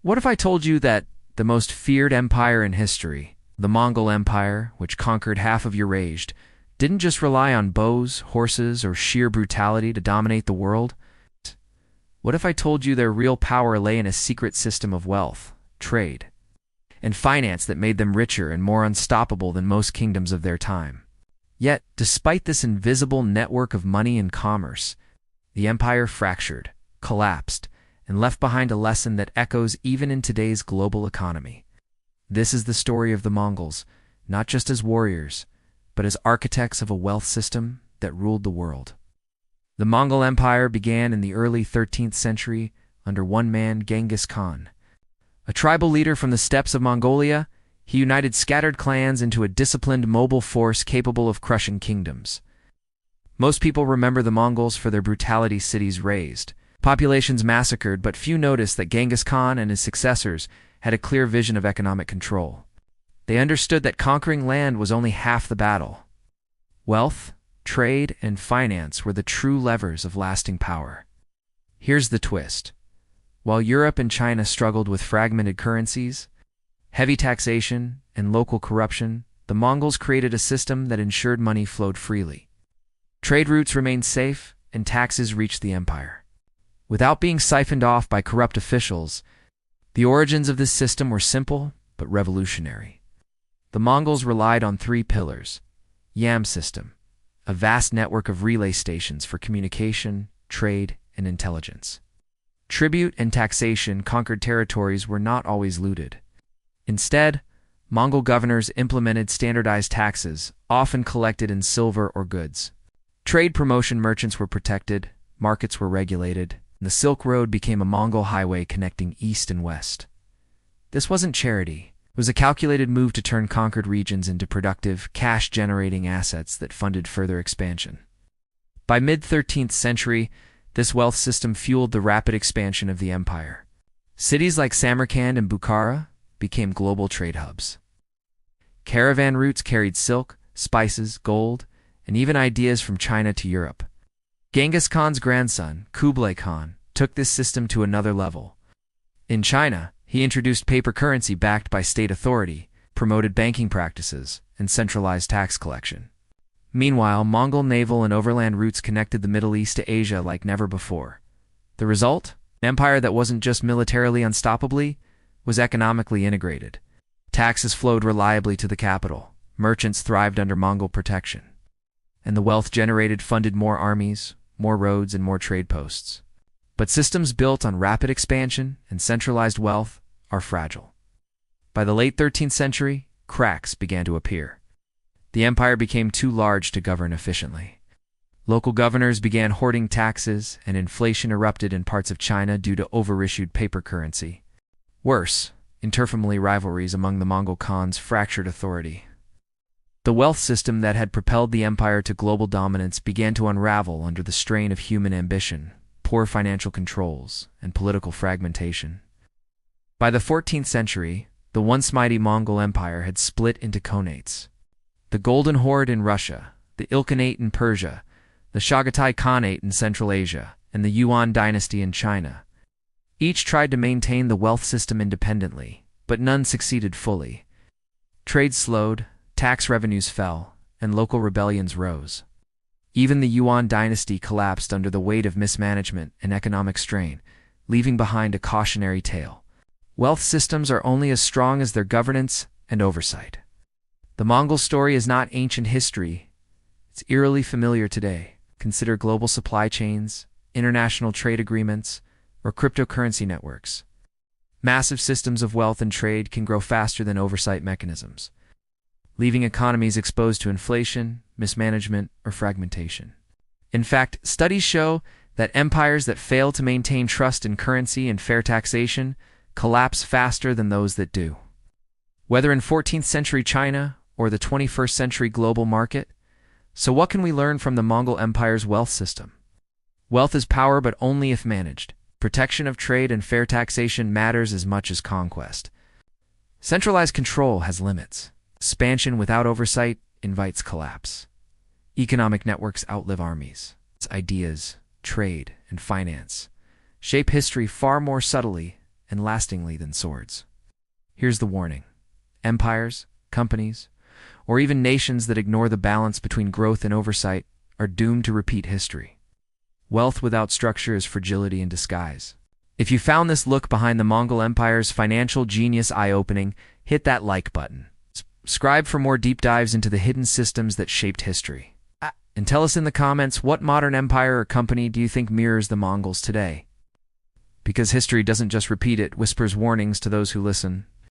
What if I told you that the most feared empire in history, the Mongol Empire, which conquered half of Eurasia, didn't just rely on bows, horses, or sheer brutality to dominate the world? What if I told you their real power lay in a secret system of wealth, trade, and finance that made them richer and more unstoppable than most kingdoms of their time? Yet, despite this invisible network of money and commerce, the empire fractured, collapsed, and left behind a lesson that echoes even in today's global economy. This is the story of the Mongols, not just as warriors, but as architects of a wealth system that ruled the world. The Mongol Empire began in the early 13th century under one man, Genghis Khan. A tribal leader from the steppes of Mongolia, he united scattered clans into a disciplined mobile force capable of crushing kingdoms. Most people remember the Mongols for their brutality, cities razed, populations massacred, but few noticed that Genghis Khan and his successors had a clear vision of economic control. They understood that conquering land was only half the battle. Wealth, trade, and finance were the true levers of lasting power. Here's the twist. While Europe and China struggled with fragmented currencies, heavy taxation, and local corruption, the Mongols created a system that ensured money flowed freely. Trade routes remained safe, and taxes reached the empire without being siphoned off by corrupt officials. The origins of this system were simple but revolutionary. The Mongols relied on three pillars: Yam system, a vast network of relay stations for communication, trade, and intelligence. Tribute and taxation. Conquered territories were not always looted. Instead, Mongol governors implemented standardized taxes, often collected in silver or goods. Trade promotion. Merchants were protected, markets were regulated, and the Silk Road became a Mongol highway connecting east and west. This wasn't charity. It was a calculated move to turn conquered regions into productive, cash-generating assets that funded further expansion. By mid-13th century, this wealth system fueled the rapid expansion of the empire. Cities like Samarkand and Bukhara became global trade hubs. Caravan routes carried silk, spices, gold, and even ideas from China to Europe. Genghis Khan's grandson, Kublai Khan, took this system to another level. In China, he introduced paper currency backed by state authority, promoted banking practices, and centralized tax collection. Meanwhile, Mongol naval and overland routes connected the Middle East to Asia like never before. The result? An empire that wasn't just militarily unstoppably, was economically integrated. Taxes flowed reliably to the capital, merchants thrived under Mongol protection, and the wealth generated funded more armies, more roads, and more trade posts. But systems built on rapid expansion and centralized wealth are fragile. By the late 13th century, cracks began to appear. The empire became too large to govern efficiently. Local governors began hoarding taxes, and inflation erupted in parts of China due to overissued paper currency. Worse, interfamily rivalries among the Mongol Khans fractured authority. The wealth system that had propelled the empire to global dominance began to unravel under the strain of human ambition, poor financial controls, and political fragmentation. By the 14th century, the once mighty Mongol Empire had split into Khanates. The Golden Horde in Russia, the Ilkhanate in Persia, the Chagatai Khanate in Central Asia, and the Yuan dynasty in China. Each tried to maintain the wealth system independently, but none succeeded fully. Trade slowed, tax revenues fell, and local rebellions rose. Even the Yuan dynasty collapsed under the weight of mismanagement and economic strain, leaving behind a cautionary tale. Wealth systems are only as strong as their governance and oversight. The Mongol story is not ancient history. It's eerily familiar today. Consider global supply chains, international trade agreements, or cryptocurrency networks. Massive systems of wealth and trade can grow faster than oversight mechanisms, leaving economies exposed to inflation, mismanagement, or fragmentation. In fact, studies show that empires that fail to maintain trust in currency and fair taxation collapse faster than those that do. Whether in 14th century China or the 21st century global market, so what can we learn from the Mongol Empire's wealth system? Wealth is power, but only if managed. Protection of trade and fair taxation matters as much as conquest. Centralized control has limits. Expansion without oversight invites collapse. Economic networks outlive armies. Its ideas, trade, and finance shape history far more subtly and lastingly than swords. Here's the warning. Empires, companies, or even nations that ignore the balance between growth and oversight are doomed to repeat history. Wealth without structure is fragility in disguise. If you found this look behind the Mongol Empire's financial genius eye-opening, hit that like button. Subscribe for more deep dives into the hidden systems that shaped history. And tell us in the comments, what modern empire or company do you think mirrors the Mongols today? Because history doesn't just repeat, it whispers warnings to those who listen.